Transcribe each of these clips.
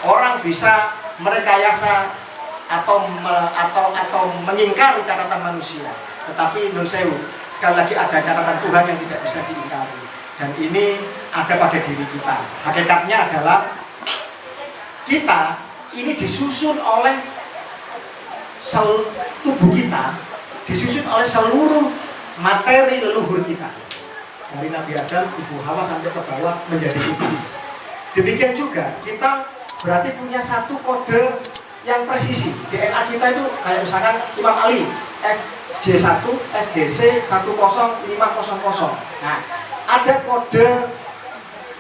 orang bisa merekayasa atau mengingkari catatan manusia, tetapi nun sewu, sekali lagi ada catatan Tuhan yang tidak bisa diingkari, dan ini ada pada diri kita. Hakikatnya adalah kita ini disusun oleh tubuh kita, disusun oleh seluruh materi leluhur kita, dari Nabi Adam, Ibu Hawa sampai ke bawah menjadi kita. Demikian juga kita berarti punya satu kode yang presisi. DNA kita itu kayak misalkan Imam Ali FJ1 FGC 10500. Nah, ada kode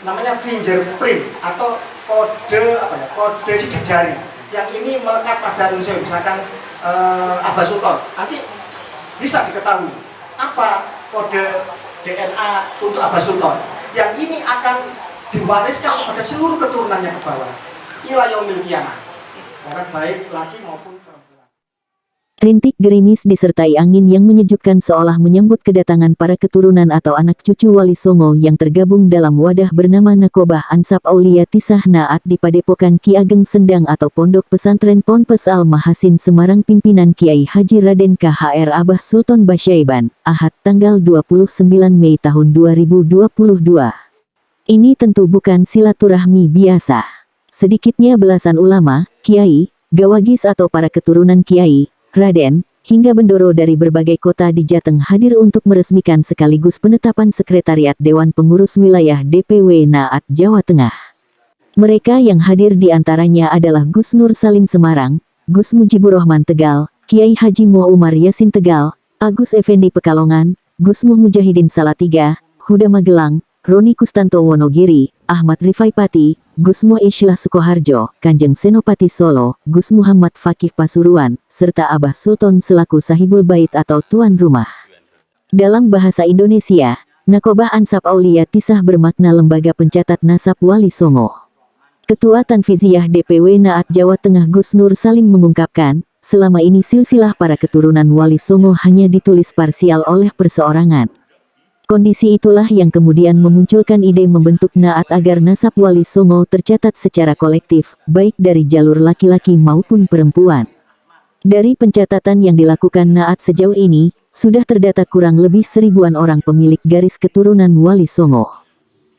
namanya fingerprint atau kode kode sidik jari yang ini melekat pada manusia. Misalkan Abah Sultan, nanti bisa diketahui apa kode DNA untuk Abah Sultan yang ini akan diwariskan kepada seluruh keturunannya ke bawah ila yaumil qiyamah, orang baik laki maupun perempuan. Rintik gerimis disertai angin yang menyejukkan seolah menyambut kedatangan para keturunan atau anak cucu Wali Songo yang tergabung dalam wadah bernama Nakobah Ansab Aulia Tisah Naat di Padepokan Ki Ageng Sendang atau Pondok Pesantren Ponpes Al Mahasin Semarang, pimpinan Kiai Haji Raden KHR Abah Sultan Basyaiban, Ahad tanggal 29 Mei tahun 2022. Ini tentu bukan silaturahmi biasa. Sedikitnya belasan ulama, kiai, gawagis atau para keturunan kiai, raden, hingga bendoro dari berbagai kota di Jateng hadir untuk meresmikan sekaligus penetapan Sekretariat Dewan Pengurus Wilayah DPW Naat Jawa Tengah. Mereka yang hadir diantaranya adalah Gus Nur Salim Semarang, Gus Mujibur Rahman Tegal, Kiai Haji Muh Umar Yasin Tegal, Agus Effendi Pekalongan, Gus Muh Mujahidin Salatiga, Huda Magelang, Roni Kustanto Wonogiri, Ahmad Rifai Pati, Gus Muh Ishlah Sukoharjo, Kanjeng Senopati Solo, Gus Muhammad Fakih Pasuruan, serta Abah Sultan selaku sahibul bait atau tuan rumah. Dalam bahasa Indonesia, Nakobah Ansab Aulia Tisah bermakna lembaga pencatat nasab Wali Songo. Ketua Tanfiziyah DPW Naat Jawa Tengah Gus Nur Salim mengungkapkan, selama ini silsilah para keturunan Wali Songo hanya ditulis parsial oleh perseorangan. Kondisi itulah yang kemudian memunculkan ide membentuk Naat agar nasab Wali Songo tercatat secara kolektif, baik dari jalur laki-laki maupun perempuan. Dari pencatatan yang dilakukan Naat sejauh ini, sudah terdata kurang lebih 1000-an orang pemilik garis keturunan Wali Songo.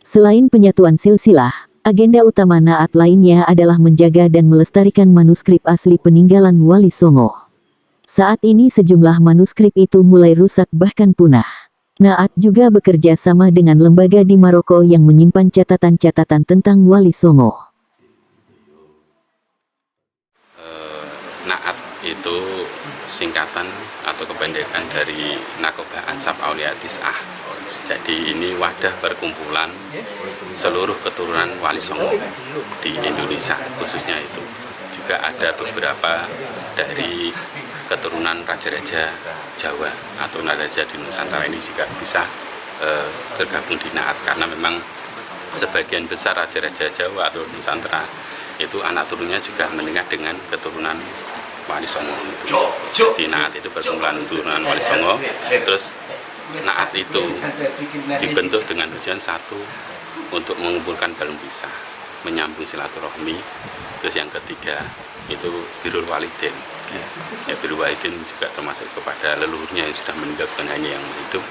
Selain penyatuan silsilah, agenda utama Naat lainnya adalah menjaga dan melestarikan manuskrip asli peninggalan Wali Songo. Saat ini sejumlah manuskrip itu mulai rusak bahkan punah. Naat juga bekerja sama dengan lembaga di Maroko yang menyimpan catatan-catatan tentang Wali Songo. Naat itu singkatan atau kependekan dari Nakobah Ansab Aulia Tisah. Jadi ini wadah perkumpulan seluruh keturunan Wali Songo di Indonesia khususnya itu. Juga ada beberapa dari keturunan raja-raja Jawa atau raja di Nusantara ini juga bisa tergabung di Naat, karena memang sebagian besar raja-raja Jawa atau Nusantara itu anak turunnya juga meninggal dengan keturunan Wali Songo itu. Jadi Naat itu perkumpulan keturunan Wali Songo. Terus Naat itu dibentuk dengan tujuan satu, untuk mengumpulkan balung pisah, menyambung silaturahmi. Terus yang ketiga itu birrul walidin. Ya, birrul walidin juga termasuk kepada leluhurnya yang sudah meninggal, bukan hanya yang hidup.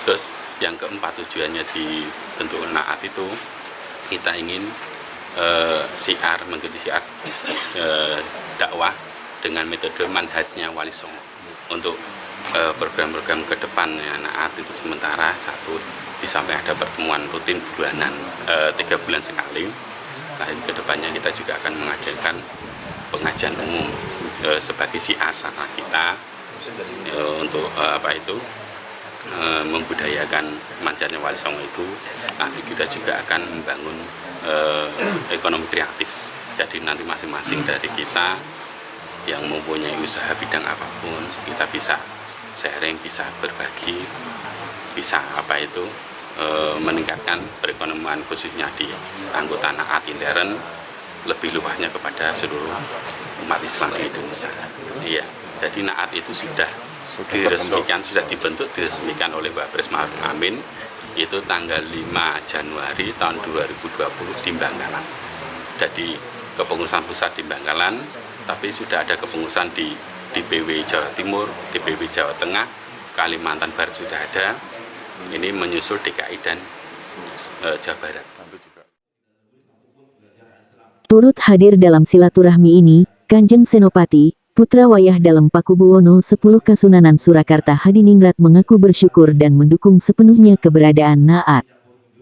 Terus yang keempat, tujuannya dibentuk Naat itu kita ingin mengikuti syiar dakwah dengan metode manhajnya Wali Songo. Untuk program-program ke depannya Naat itu sementara satu, sampai ada pertemuan rutin bulanan 3 bulan sekali. Lain kedepannya kita juga akan mengadakan pengajian umum sebagai syiar sarana kita untuk membudayakan manjanya Wali Songo itu. Nanti kita juga akan membangun ekonomi kreatif. Jadi nanti masing-masing dari kita yang mempunyai usaha bidang apapun, kita bisa sharing, bisa berbagi, bisa meningkatkan perekonomian khususnya di anggota Naat intern, lebih luasnya kepada seluruh umat Islam di Indonesia. Iya, jadi Naat itu sudah diresmikan, sudah diresmikan oleh Wapres Ma'ruf Amin itu tanggal 5 Januari tahun 2020 di Bangkalan. Jadi kepengurusan pusat di Bangkalan, tapi sudah ada kepengurusan di DPW Jawa Timur, DPW Jawa Tengah, Kalimantan Barat sudah ada. Ini menyusul DKI dan Jawa Barat. Turut hadir dalam silaturahmi ini, Kanjeng Senopati, putra wayah dalam Pakubuwono 10 Kasunanan Surakarta Hadiningrat mengaku bersyukur dan mendukung sepenuhnya keberadaan Naat.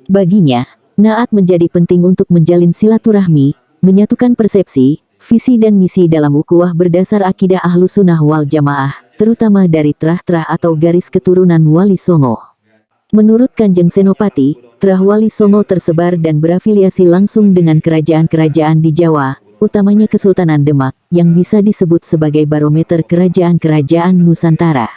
Baginya, Naat menjadi penting untuk menjalin silaturahmi, menyatukan persepsi, visi dan misi dalam ukhuwah berdasar akidah Ahlussunnah wal Jamaah, terutama dari trah-trah atau garis keturunan Wali Songo. Menurut Kanjeng Senopati, trah Wali Songo tersebar dan berafiliasi langsung dengan kerajaan-kerajaan di Jawa, utamanya Kesultanan Demak, yang bisa disebut sebagai barometer kerajaan-kerajaan Nusantara.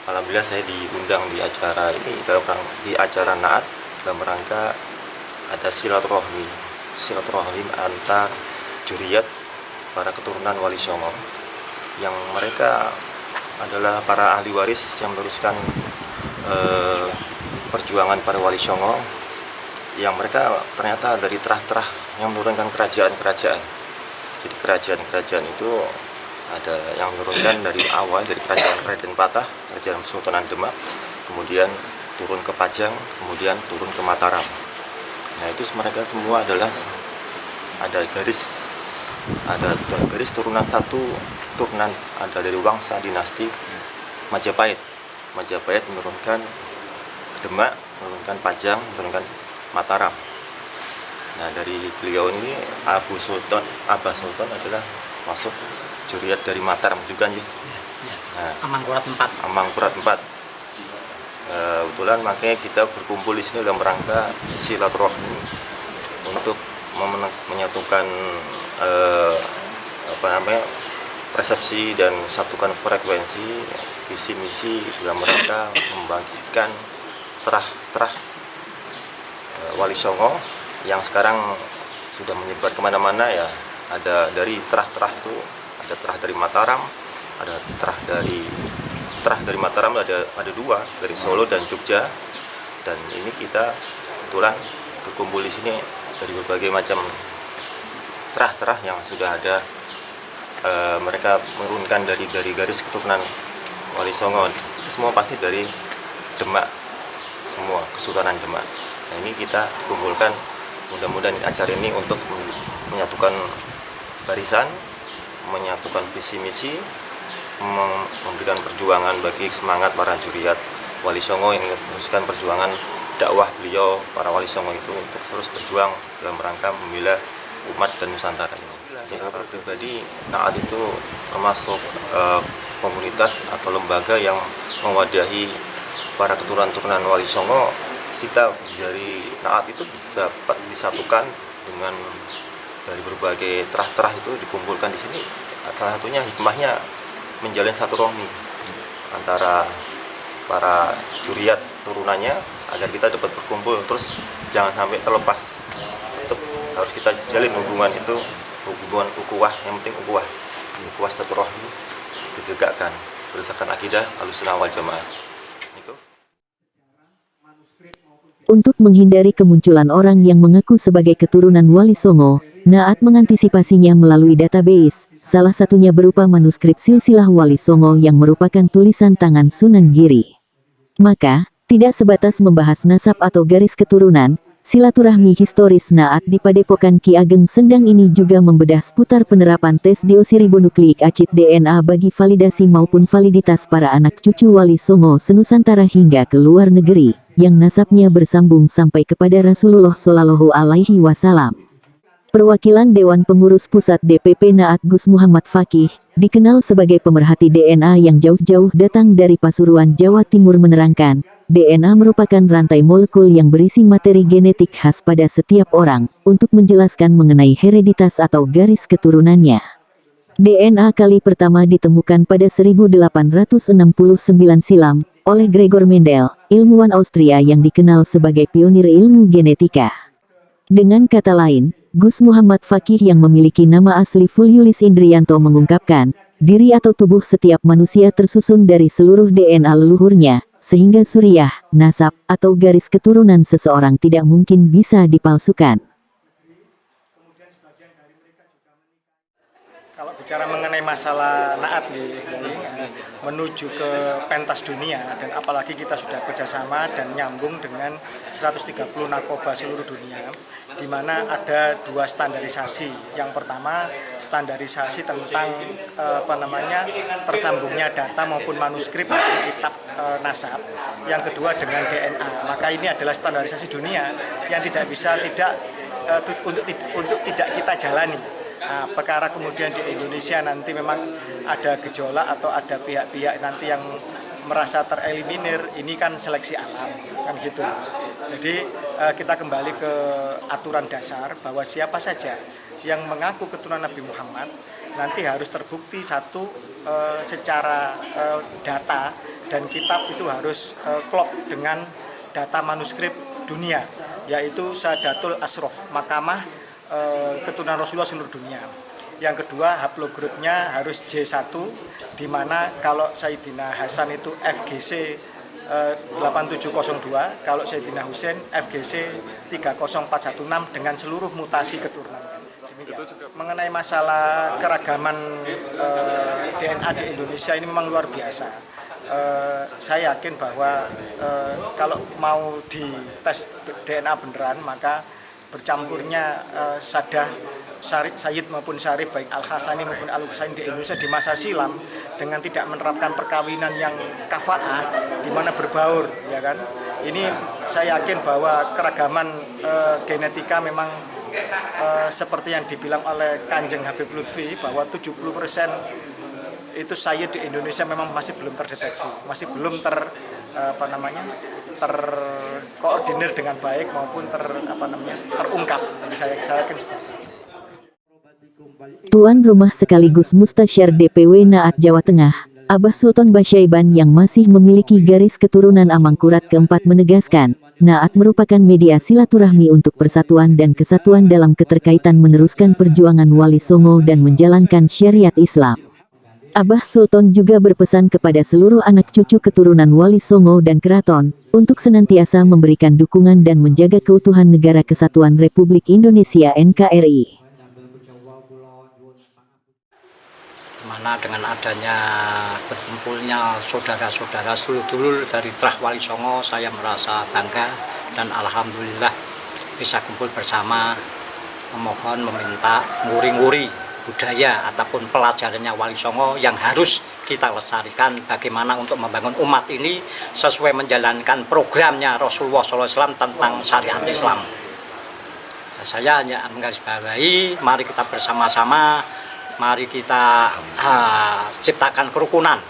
Alhamdulillah saya diundang di acara ini, di acara Naat dalam rangka ada silaturahmi antar juriyat para keturunan Wali Songo yang mereka adalah para ahli waris yang meneruskan perjuangan para Wali Songo, yang mereka ternyata dari terah-terah yang menurunkan kerajaan-kerajaan. Jadi kerajaan-kerajaan itu ada yang menurunkan dari awal, dari kerajaan Raden Patah, kerajaan Sultanan Demak, kemudian turun ke Pajang, kemudian turun ke Mataram. Nah itu mereka semua adalah ada garis turunan turunan ada dari Wangsa dinasti Majapahit. Majapahit menurunkan Demak, menurunkan Pajang, menurunkan Mataram. Nah dari beliau ini Abah Sultan adalah masuk juriyat dari Mataram juga nih. Nah, Amangkurat 4. Kebetulan makanya kita berkumpul di sini dalam rangka silaturahmi untuk menyatukan persepsi dan satukan frekuensi visi misi dalam rangka membagikan terah Wali Songo yang sekarang sudah menyebar kemana-mana ya. Ada dari terah itu, ada terah dari Mataram, ada terah dari Mataram ada 2 dari Solo dan Jogja, dan ini kita kebetulan berkumpul di sini dari berbagai macam terah yang sudah ada. Mereka menurunkan dari garis keturunan Wali Songo, semua pasti dari Demak, semua Kesultanan Demak. Nah ini kita kumpulkan, mudah-mudahan acara ini untuk menyatukan barisan, menyatukan visi misi, memberikan perjuangan bagi semangat para juriyat Wali Songo yang meneruskan perjuangan dakwah beliau para Wali Songo itu untuk terus berjuang dalam rangka membela umat dan Nusantara ini. Secara pribadi, Naat itu termasuk komunitas atau lembaga yang mewadahi para keturunan Wali Songo. Kita dari Naat itu bisa disatukan dengan dari berbagai terah-terah itu dikumpulkan di sini. Salah satunya hikmahnya menjalin silaturahmi antara para juriyat turunannya agar kita dapat berkumpul, terus jangan sampai terlepas. Tetap harus kita jalin hubungan itu, hubungan ukhuwah, yang penting ukhuwah silaturahmi ditegakkan berdasarkan akidah Ahlussunnah wal Jamaah. Untuk menghindari kemunculan orang yang mengaku sebagai keturunan Wali Songo, Naat mengantisipasinya melalui database, salah satunya berupa manuskrip silsilah Wali Songo yang merupakan tulisan tangan Sunan Giri. Maka, tidak sebatas membahas nasab atau garis keturunan, silaturahmi historis Naat di Padepokan Ki Ageng Sendang ini juga membedah seputar penerapan tes deoksiribonukleik acid DNA bagi validasi maupun validitas para anak cucu Wali Songo senusantara hingga ke luar negeri, yang nasabnya bersambung sampai kepada Rasulullah Shallallahu Alaihi Wasallam. Perwakilan Dewan Pengurus Pusat DPP Naat Gus Muhammad Fakih, dikenal sebagai pemerhati DNA yang jauh-jauh datang dari Pasuruan, Jawa Timur menerangkan, DNA merupakan rantai molekul yang berisi materi genetik khas pada setiap orang, untuk menjelaskan mengenai hereditas atau garis keturunannya. DNA kali pertama ditemukan pada 1869 silam, oleh Gregor Mendel, ilmuwan Austria yang dikenal sebagai pionir ilmu genetika. Dengan kata lain, Gus Muhammad Fakih yang memiliki nama asli Fuljulis Indrianto mengungkapkan, diri atau tubuh setiap manusia tersusun dari seluruh DNA leluhurnya, sehingga suriah, nasab, atau garis keturunan seseorang tidak mungkin bisa dipalsukan. Kalau bicara mengenai masalah naat menuju ke pentas dunia, dan apalagi kita sudah kerjasama dan nyambung dengan 130 narkoba seluruh dunia, di mana ada 2 standarisasi. Yang pertama, standarisasi tentang tersambungnya data maupun manuskrip maupun kitab nasab. Yang kedua dengan DNA. Maka ini adalah standarisasi dunia yang tidak bisa untuk tidak kita jalani. Nah, perkara kemudian di Indonesia nanti memang ada gejolak atau ada pihak-pihak nanti yang merasa tereliminir, ini kan seleksi alam, kan gitu. Jadi kita kembali ke aturan dasar bahwa siapa saja yang mengaku keturunan Nabi Muhammad nanti harus terbukti satu secara data, dan kitab itu harus klop dengan data manuskrip dunia, yaitu Sadatul Asrof, Mahkamah keturunan Rasulullah seluruh dunia. Yang kedua, haplogrupnya harus J1, di mana kalau Sayyidina Hasan itu FGC 8702, kalau Sayyidina Husain FGC 30416 dengan seluruh mutasi keturunannya. Demikian. Mengenai masalah keragaman DNA di Indonesia ini memang luar biasa. Saya yakin bahwa kalau mau dites DNA beneran, maka bercampurnya sadah Sayyid maupun Syarif, baik Al-Hasani maupun Al-Husain di Indonesia di masa silam, dengan tidak menerapkan perkawinan yang kafaah di mana berbaur, ya kan. Ini saya yakin bahwa keragaman genetika memang seperti yang dibilang oleh Kanjeng Habib Lutfi, bahwa 70% itu Sayyid di Indonesia memang masih belum terdeteksi, masih belum terkoordinir dengan baik maupun terungkap. Jadi saya yakin seperti itu. Tuan rumah sekaligus Mustasyar DPW Naat Jawa Tengah, Abah Sultan Basyaiban yang masih memiliki garis keturunan Amangkurat keempat menegaskan, Naat merupakan media silaturahmi untuk persatuan dan kesatuan dalam keterkaitan meneruskan perjuangan Wali Songo dan menjalankan syariat Islam. Abah Sultan juga berpesan kepada seluruh anak cucu keturunan Wali Songo dan Keraton untuk senantiasa memberikan dukungan dan menjaga keutuhan Negara Kesatuan Republik Indonesia NKRI. Mana dengan adanya berkumpulnya saudara-saudara sedulur dari Trah Wali Songo, saya merasa bangga dan alhamdulillah bisa kumpul bersama, memohon, meminta, nguri-nguri budaya ataupun pelajarannya Wali Songo yang harus kita lestarikan, bagaimana untuk membangun umat ini sesuai menjalankan programnya Rasulullah SAW tentang syariat Islam. Saya hanya menggarisbawahi, mari kita bersama-sama, mari kita ciptakan kerukunan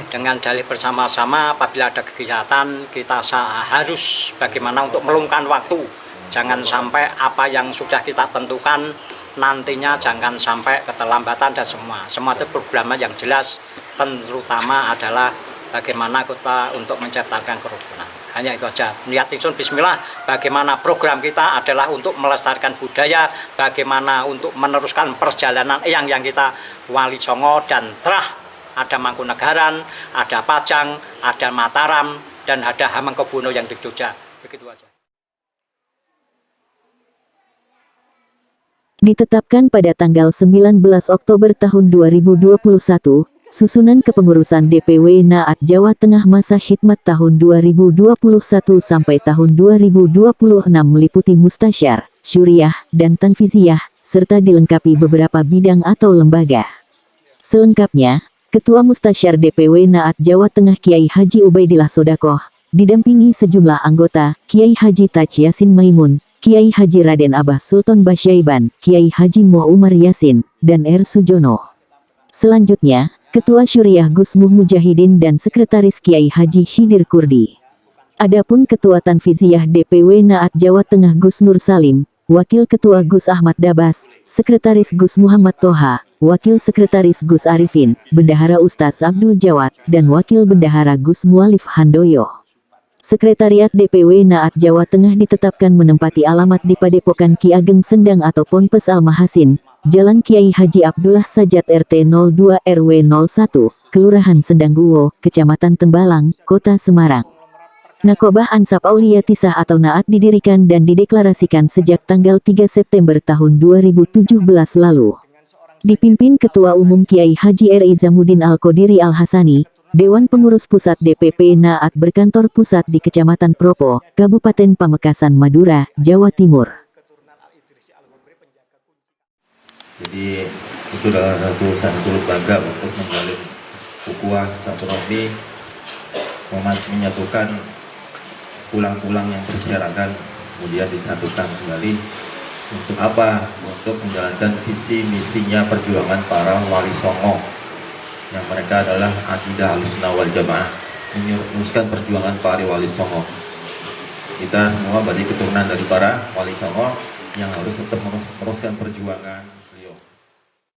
dengan dalih bersama-sama. Apabila ada kegiatan, kita harus bagaimana untuk meluangkan waktu, jangan sampai apa yang sudah kita tentukan nantinya jangan sampai keterlambatan dan semua itu programnya yang jelas, terutama adalah bagaimana kita untuk menciptakan kerukunan. Hanya itu aja. Niat insun bismillah, bagaimana program kita adalah untuk melestarikan budaya, bagaimana untuk meneruskan perjalanan yang kita Wali Songo dan Trah, ada Mangkunegaran, ada Pajang, ada Mataram, dan ada Hamengkubuwono yang di Jogja. Begitu aja. Ditetapkan pada tanggal 19 Oktober tahun 2021, susunan kepengurusan DPW Naat Jawa Tengah masa khidmat tahun 2021 sampai tahun 2026 meliputi Mustasyar, Syuriah, dan Tanfiziyah, serta dilengkapi beberapa bidang atau lembaga. Selengkapnya, Ketua Mustasyar DPW Naat Jawa Tengah Kiai Haji Ubaidillah Sodakoh, didampingi sejumlah anggota, Kiai Haji Taj Yasin Maimun, Kiai Haji Raden Abah Sultan Basyaiban, Kiai Haji Muh Umar Yasin, dan R. Sujono. Selanjutnya, Ketua Syuriah Gus Muh Mujahidin dan Sekretaris Kiai Haji Khidir Kurdi. Adapun Ketua Tanfiziyah DPW Naat Jawa Tengah Gus Nur Salim, Wakil Ketua Gus Ahmad Dabas, Sekretaris Gus Muhammad Toha, Wakil Sekretaris Gus Arifin, Bendahara Ustaz Abdul Jawad, dan Wakil Bendahara Gus Mualif Handoyo. Sekretariat DPW Naat Jawa Tengah ditetapkan menempati alamat di Padepokan Ki Ageng Sendang atau Ponpes Al Mahasin, Jalan Kiai Haji Abdullah Sajat RT 02 RW 01, Kelurahan Sendangguwo, Kecamatan Tembalang, Kota Semarang. Nakobah Ansap Aulia Tisah atau Naat didirikan dan dideklarasikan sejak tanggal 3 September tahun 2017 lalu. Dipimpin Ketua Umum Kiai Haji R. Izamuddin Al-Qodiri Al-Hasani, Dewan Pengurus Pusat DPP Naat berkantor pusat di Kecamatan Propo, Kabupaten Pamekasan, Madura, Jawa Timur. Jadi itu adalah satu lembaga untuk menjalin ukhuwah silaturahmi, menyatukan tulang-tulang yang berserakan, kemudian disatukan kembali. Untuk apa? Untuk menjalankan visi misinya perjuangan para wali songo, yang mereka adalah akidah Ahlussunnah wal Jamaah, meneruskan perjuangan para wali songo. Kita semua berarti keturunan dari para wali songo yang harus tetap meneruskan perjuangan.